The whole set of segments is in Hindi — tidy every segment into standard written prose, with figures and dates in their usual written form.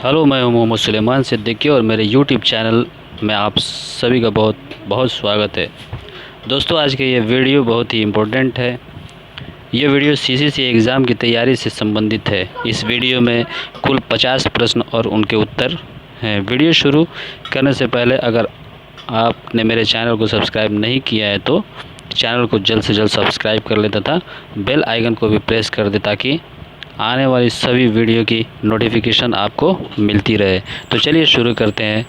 हेलो, मैं हूं मोहम्मद सुलेमान सिद्दीकी और मेरे यूट्यूब चैनल में आप सभी का बहुत बहुत स्वागत है। दोस्तों, आज का ये वीडियो बहुत ही इम्पोर्टेंट है। ये वीडियो सीसीसी एग्ज़ाम की तैयारी से संबंधित है। इस वीडियो में कुल 50 प्रश्न और उनके उत्तर हैं। वीडियो शुरू करने से पहले अगर आपने मेरे चैनल को सब्सक्राइब नहीं किया है तो चैनल को जल्द से जल्द सब्सक्राइब कर ले तथा बेल आइकन को भी प्रेस कर दे ताकि आने वाली सभी वीडियो की नोटिफिकेशन आपको मिलती रहे। तो चलिए शुरू करते हैं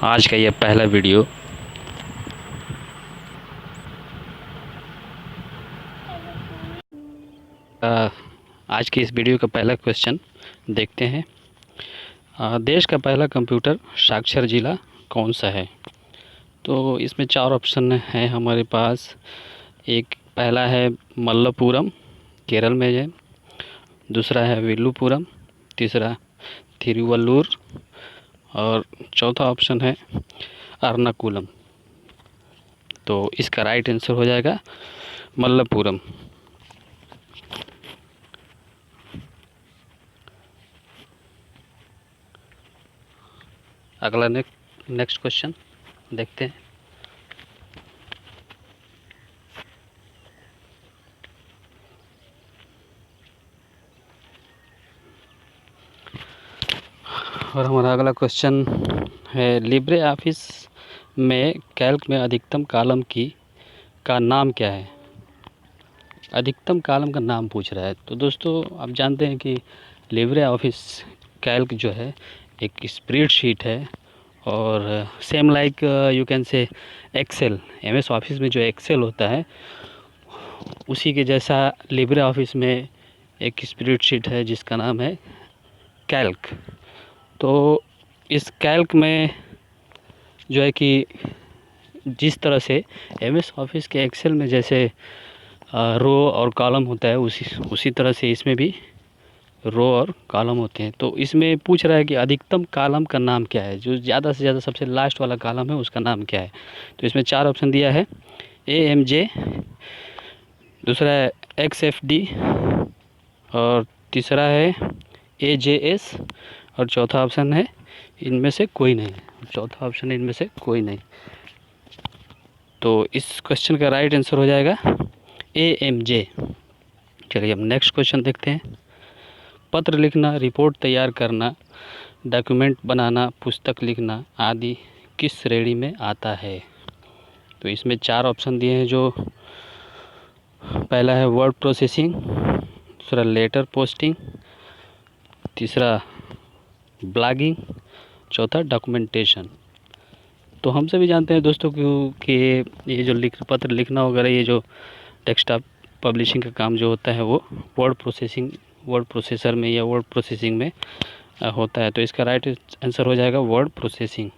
आज का ये पहला वीडियो। आज की इस वीडियो का पहला क्वेश्चन देखते हैं। देश का पहला कंप्यूटर साक्षर जिला कौन सा है? तो इसमें 4 ऑप्शन हैं हमारे पास। एक पहला है मल्लपुरम, केरल में है। दूसरा है विल्लुपुरम, तीसरा थिरुवल्लुर और चौथा ऑप्शन है एर्नाकुलम। तो इसका राइट आंसर हो जाएगा मल्लपुरम। अगला नेक्स्ट क्वेश्चन देखते हैं। और हमारा अगला क्वेश्चन है लिब्रे ऑफिस में कैल्क में अधिकतम कॉलम का नाम क्या है? अधिकतम कॉलम का नाम पूछ रहा है। तो दोस्तों, आप जानते हैं कि लिब्रे ऑफिस कैल्क जो है एक स्प्रेडशीट है और same like you can say Excel. MS Office में जो एक्सेल होता है उसी के जैसा लिब्रे ऑफिस में एक स्प्रेडशीट है जिसका नाम है कैल्क। तो इस कैल्क में जो है कि जिस तरह से एमएस ऑफिस के एक्सेल में जैसे रो और कॉलम होता है उसी तरह से इसमें भी रो और कॉलम होते हैं। तो इसमें पूछ रहा है कि अधिकतम कॉलम का नाम क्या है, जो ज़्यादा से ज़्यादा सबसे लास्ट वाला कॉलम है उसका नाम क्या है? तो इसमें 4 ऑप्शन दिया है। AMJ, दूसरा है XFD और तीसरा है AJS और चौथा ऑप्शन है इनमें से कोई नहीं। चौथा ऑप्शन है इनमें से कोई नहीं। तो इस क्वेश्चन का राइट आंसर हो जाएगा AMJ। चलिए अब नेक्स्ट क्वेश्चन देखते हैं। पत्र लिखना, रिपोर्ट तैयार करना, डॉक्यूमेंट बनाना, पुस्तक लिखना आदि किस श्रेणी में आता है? तो इसमें 4 ऑप्शन दिए हैं। जो पहला है वर्ड प्रोसेसिंग, दूसरा लेटर पोस्टिंग, तीसरा ब्लॉगिंग, चौथा डॉक्यूमेंटेशन। तो हम सभी जानते हैं दोस्तों कि ये जो पत्र लिखना वगैरह, ये जो टेक्स्ट पब्लिशिंग का काम जो होता है वो वर्ड प्रोसेसर में या वर्ड प्रोसेसिंग में होता है। तो इसका राइट आंसर हो जाएगा वर्ड प्रोसेसिंग।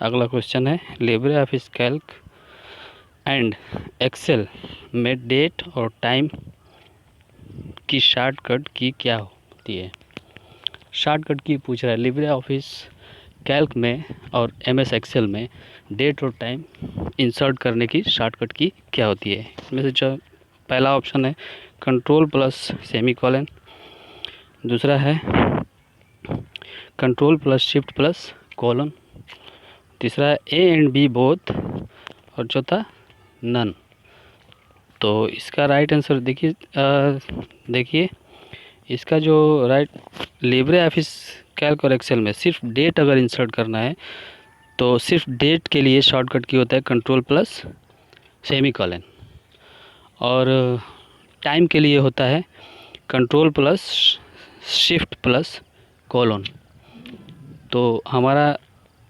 अगला क्वेश्चन है LibreOffice Calc and Excel में डेट और टाइम की शॉर्टकट की क्या होती है? शॉर्टकट की पूछ रहा है। लिब्रे ऑफिस कैल्क में और MS एक्सेल में डेट और टाइम इंसर्ट करने की शॉर्टकट की क्या होती है? इसमें से जो पहला ऑप्शन है कंट्रोल प्लस सेमीकोलन, दूसरा है control plus shift plus colon, तीसरा है A and B बोथ और चौथा नन। तो इसका राइट आंसर देखिए इसका जो लिब्रे ऑफिस कैल्क और एक्सेल में सिर्फ डेट अगर इंसर्ट करना है तो सिर्फ डेट के लिए शॉर्टकट की होता है कंट्रोल प्लस सेमीकोलन और टाइम के लिए होता है control plus shift plus colon. तो हमारा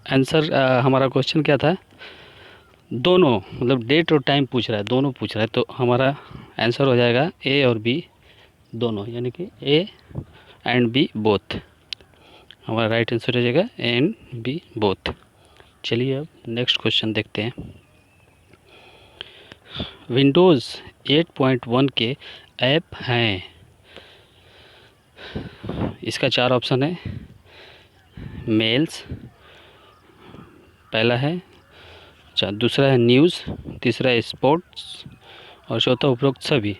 आंसर हमारा क्वेश्चन क्या था? दोनों, मतलब डेट और टाइम पूछ रहा है, दोनों पूछ रहा है। तो हमारा आंसर हो जाएगा A और B दोनों, यानी कि A and B बोथ। हमारा राइट आंसर हो जाएगा A and B बोथ। चलिए अब नेक्स्ट क्वेश्चन देखते हैं। विंडोज़ 8.1 के ऐप हैं। इसका 4 ऑप्शन है। मेल्स पहला है, अच्छा दूसरा है न्यूज़, तीसरा है स्पोर्ट्स और चौथा उपरोक्त सभी।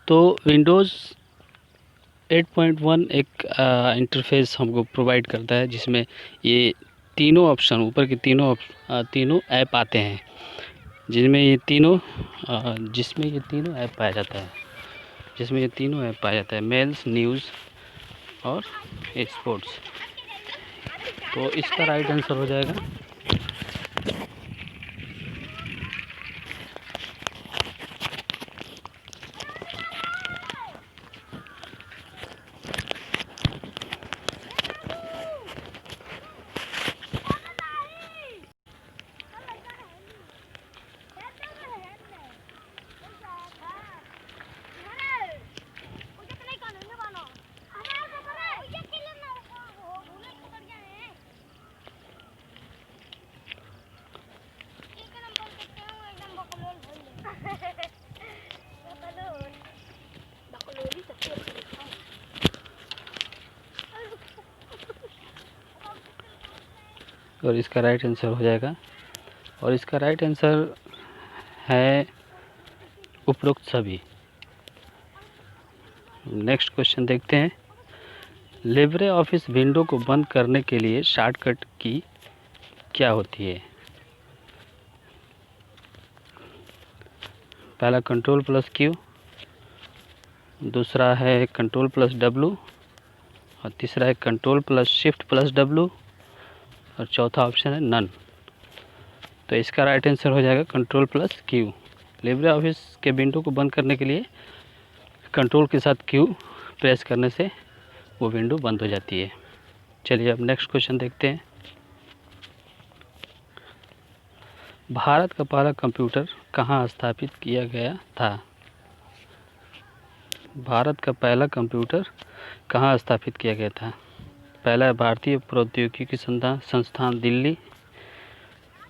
तो विंडोज़ 8.1 एक इंटरफेस हमको प्रोवाइड करता है जिसमें ये तीनों ऑप्शन ऊपर के तीनों ऐप आते हैं, जिसमें ये तीनों ऐप पाया जाता है, मेल्स, न्यूज़ और स्पोर्ट्स। तो इसका राइट आंसर हो जाएगा और इसका राइट आंसर हो जाएगा, और इसका राइट आंसर है उपरोक्त सभी। नेक्स्ट क्वेश्चन देखते हैं। लिब्रे ऑफिस विंडो को बंद करने के लिए शॉर्टकट की क्या होती है? पहला Ctrl+Q, दूसरा है Ctrl+W, और तीसरा है Ctrl+Shift+W, और चौथा ऑप्शन है नन। तो इसका राइट आंसर हो जाएगा Ctrl+Q। लिब्रे ऑफिस के विंडो को बंद करने के लिए कंट्रोल के साथ Q प्रेस करने से वो विंडो बंद हो जाती है। चलिए अब नेक्स्ट क्वेश्चन देखते हैं। भारत का पहला कंप्यूटर कहाँ स्थापित किया गया था? भारत का पहला कंप्यूटर कहाँ स्थापित किया गया था? पहला है भारतीय प्रौद्योगिकी संस्थान दिल्ली,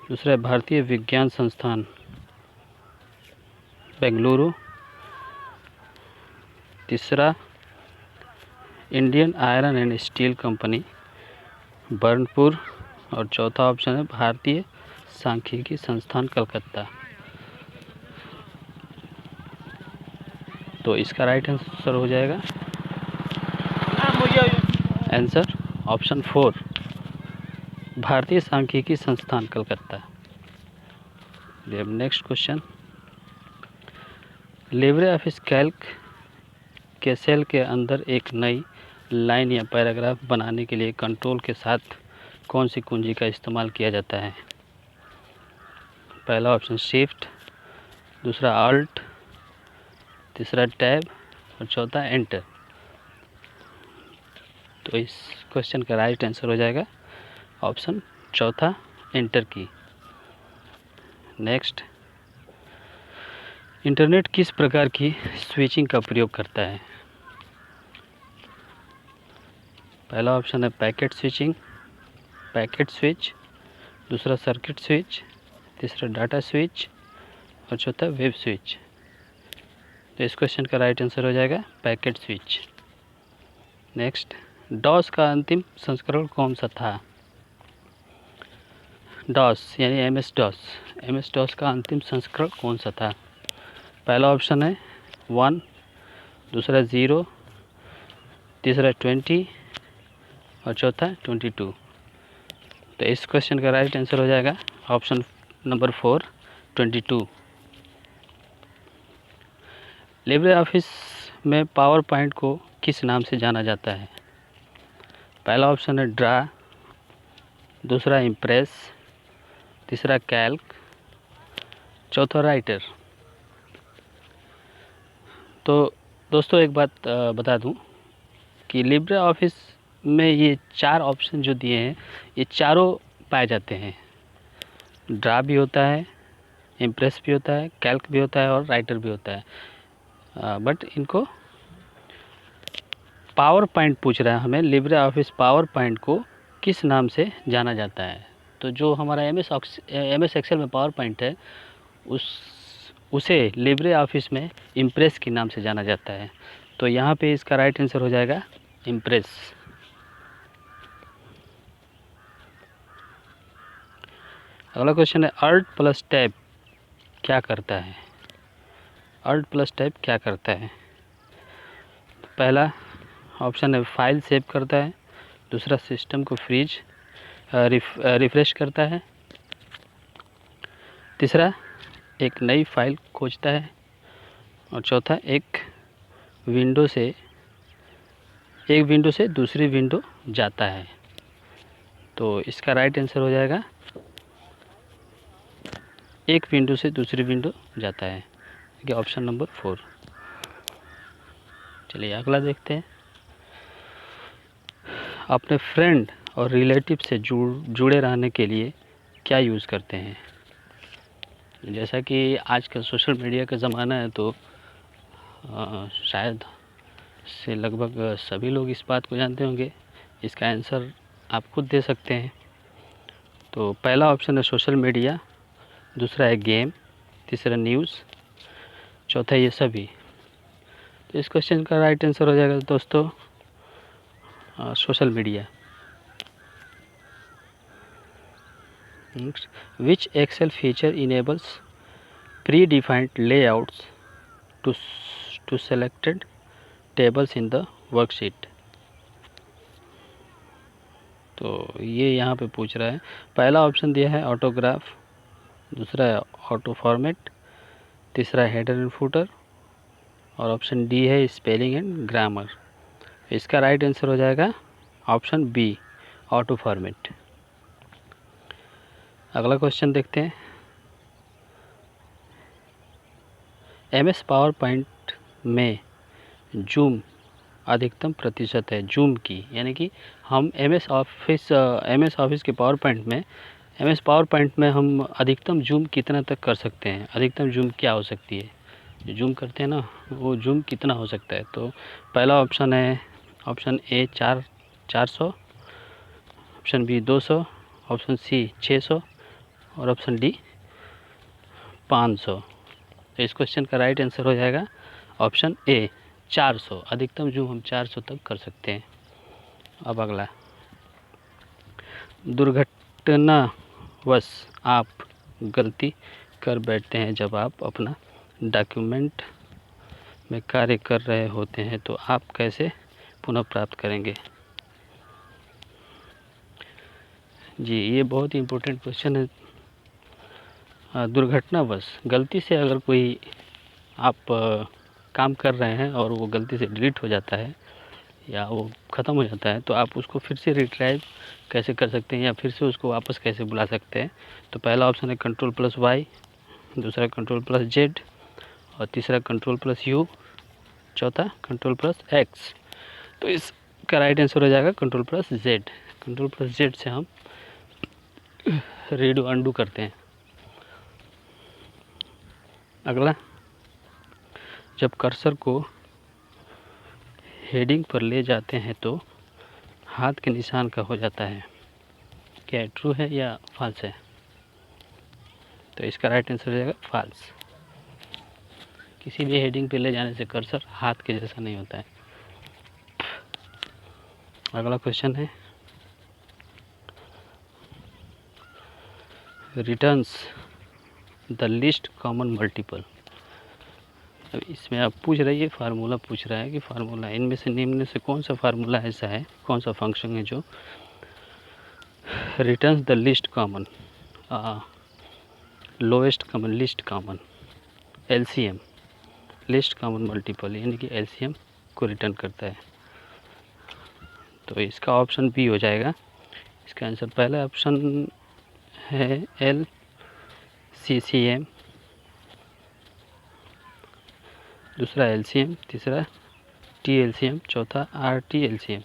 दूसरा है भारतीय विज्ञान संस्थान बेंगलुरु, तीसरा Indian iron and steel company Burnpur, और चौथा ऑप्शन है भारतीय सांख्यिकी संस्थान कलकत्ता। तो इसका राइट आंसर हो जाएगा आंसर ऑप्शन 4, भारतीय सांख्यिकी संस्थान Calcutta. Next question. Libre office Calc के सेल के अंदर एक नई लाइन या पैराग्राफ बनाने के लिए कंट्रोल के साथ कौन सी कुंजी का इस्तेमाल किया जाता है? पहला ऑप्शन शिफ्ट, दूसरा अल्ट, तीसरा टैब, और चौथा एंटर। तो इस क्वेश्चन का राइट आंसर हो जाएगा ऑप्शन चौथा, एंटर की। नेक्स्ट, इंटरनेट किस प्रकार की स्विचिंग का प्रयोग करता है? पहला ऑप्शन है पैकेट स्विच, दूसरा सर्किट स्विच, तीसरा डाटा स्विच, और चौथा वेब स्विच। तो इस क्वेश्चन का राइट आंसर हो जाएगा पैकेट स्विच। नेक्स्ट, डॉस का अंतिम संस्करण कौन सा था? डॉस यानी एमएस डॉस का अंतिम संस्करण कौन सा था? पहला ऑप्शन है 1, दूसरा 0, तीसरा 20, और चौथा 22। तो इस क्वेश्चन का राइट आंसर हो जाएगा ऑप्शन नंबर 4, 22। लिब्रे ऑफिस में पावर पॉइंट को किस नाम से जाना जाता है? पहला ऑप्शन है ड्रा, दूसरा इम्प्रेस, तीसरा कैल्क, चौथा राइटर। तो दोस्तों एक बात बता दूं कि लिब्रे ऑफिस में ये 4 ऑप्शन जो दिए हैं ये चारों पाए जाते हैं। ड्रा भी होता है, इम्प्रेस भी होता है, कैल्क भी होता है, और राइटर भी होता है। बट इनको पावर पॉइंट पूछ रहा है हमें, लिब्रे ऑफिस पावर पॉइंट को किस नाम से जाना जाता है? तो जो हमारा एमएस एक्सेल में पावर पॉइंट है उसे लिब्रे ऑफिस में इम्प्रेस के नाम से जाना जाता है। तो यहाँ पे इसका राइट आंसर हो जाएगा इम्प्रेस। अगला क्वेश्चन है अल्ट प्लस टैब क्या करता है? अल्ट प्लस टैब क्या करता है? पहला ऑप्शन है फाइल सेव करता है, दूसरा सिस्टम को फ्रीज रिफ्रेश करता है, तीसरा एक नई फाइल खोजता है, और चौथा एक विंडो से दूसरी विंडो जाता है। तो इसका राइट आंसर हो जाएगा एक विंडो से दूसरी विंडो जाता है, ये ऑप्शन नंबर 4। चलिए अगला देखते हैं। अपने फ्रेंड और रिलेटिव से जुड़े रहने के लिए क्या यूज़ करते हैं? जैसा कि आजकल सोशल मीडिया का ज़माना है, तो शायद से लगभग सभी लोग इस बात को जानते होंगे। इसका आंसर आप खुद दे सकते हैं। तो पहला ऑप्शन है सोशल मीडिया, दूसरा है गेम, तीसरा न्यूज़, चौथा ये सभी। तो इस क्वेश्चन का राइट आंसर हो जाएगा दोस्तों social media. Which Excel feature enables predefined layouts to selected tables in the worksheet? तो ये यहाँ पे पूछ रहा है। पहला ऑप्शन दिया है ऑटोग्राफ, दूसरा है ऑटो फॉर्मेट, तीसरा हेडर एंड फुटर, और ऑप्शन डी है स्पेलिंग एंड ग्रामर। इसका राइट आंसर हो जाएगा ऑप्शन बी, ऑटो फॉर्मेट। अगला क्वेश्चन देखते हैं। MS पावर पॉइंट में जूम अधिकतम प्रतिशत है जूम की, यानी कि हम MS ऑफिस के पावर पॉइंट में हम अधिकतम जूम कितना तक कर सकते हैं? अधिकतम जूम क्या हो सकती है? जो जूम करते हैं ना, वो जूम कितना हो सकता है? तो पहला ऑप्शन है option A 400, option B 200, option C 600, और ऑप्शन डी 500। तो इस क्वेश्चन का राइट आंसर हो जाएगा ऑप्शन ए 400। अधिकतम जूम हम 400 तक कर सकते हैं। अब अगला, दुर्घटनावश आप गलती कर बैठते हैं जब आप अपना डॉक्यूमेंट में कार्य कर रहे होते हैं, तो आप कैसे पुनः प्राप्त करेंगे? जी, ये बहुत ही इम्पोर्टेंट क्वेश्चन है। दुर्घटनावश गलती से अगर कोई आप काम कर रहे हैं और वो गलती से डिलीट हो जाता है या वो ख़त्म हो जाता है, तो आप उसको फिर से रिट्राइव कैसे कर सकते हैं या फिर से उसको वापस कैसे बुला सकते हैं? तो पहला ऑप्शन है Ctrl+Y, दूसरा Ctrl+Z, और तीसरा Ctrl+U, चौथा Ctrl+X। तो इसका राइट आंसर हो जाएगा Ctrl+Z। Ctrl+Z से हम रीडू अंडू करते हैं। अगला, जब कर्सर को हेडिंग पर ले जाते हैं तो हाथ के निशान का हो जाता है, क्या ट्रू है या फॉल्स है? तो इसका राइट आंसर हो जाएगा फॉल्स। किसी भी हेडिंग पे ले जाने से कर्सर हाथ के जैसा नहीं होता है। अगला क्वेश्चन है, returns the least common multiple. अब इसमें आप पूछ रहे हैं, फार्मूला पूछ रहा है कि फार्मूला इनमें से निम्न से कौन सा फार्मूला ऐसा है, कौन सा फंक्शन है जो returns the least common, lowest common, least common, LCM, list common multiple, यानी कि LCM को रिटर्न करता है? तो इसका ऑप्शन बी हो जाएगा। इसका आंसर पहला ऑप्शन है LCCM, दूसरा LCM, तीसरा TLCM, चौथा RTLCM।